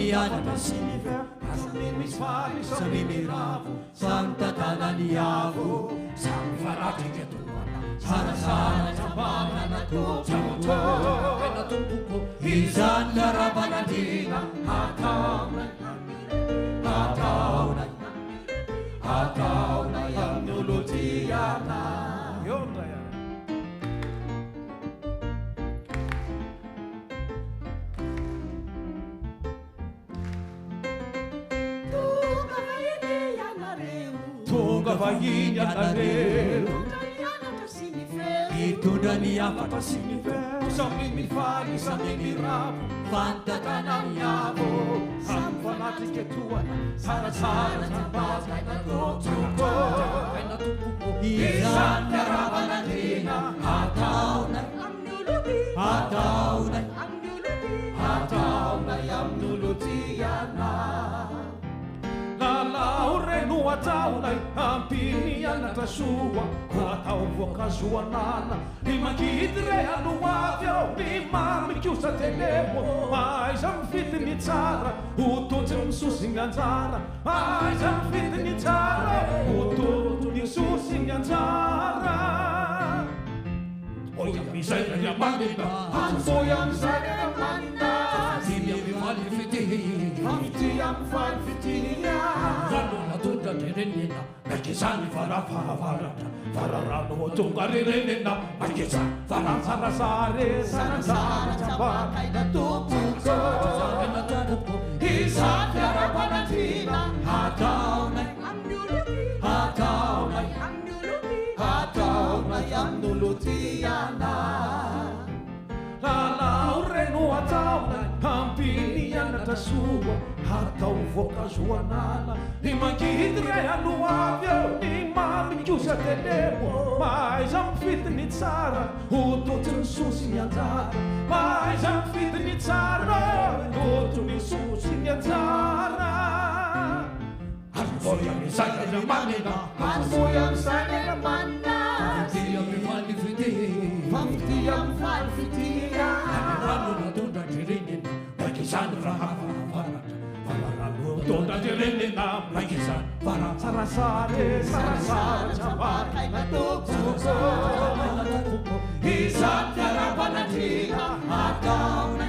mianatra sy mifaly samy miravo samy tantanan'ny avo samy manatrik'entoana Sarasara ambaka tompoko izany Arahaban'Andriana Ataonay amin'olon-tiana. Tonga vahiny ianareo Hitondra ny hafatra sy samy mifaly samy miravo tantanan'ny avo samy manatrik'entoana Sarasara ambaka tompoko izany Arahaban'Andriana Ataonay amin'olon-tiana. Lalao reno Ataonay ampiny anatra soa atao voankazoanana ny mangidy re aloavy ao ny mamikosa telemo aiza mifitiny tsara ototsy misosiny anjara aiza mifitiny tsara ototo misosiny anjara oya mizay riamanina oya mizay riamanina Family fitiya Ranona tonga direnena Nakizani varavarata Vararano tonga direnena Nakiza varasarasare Sarasara ambaka tompoko izany Arahaban'Andriana Ataonay amin'olon-tiana. Lalao reno Ataonay ampiny anatra soa atao voankazoanana ny mangidy re aloavy ao ny mamikosa telemo aiza mifitiny tsara ototsy misosiny anjara aiza mifitiny tsara oto misosiny anjara Arvoya misaka jamanina Arvoya misaka jamanina Famtia mifaly fitiya Ranona tonga direnena Nakizany rahavarata Vararano tonga direnena Nakizany Sarasara ambaka tompoko izany Arahaban'Andriana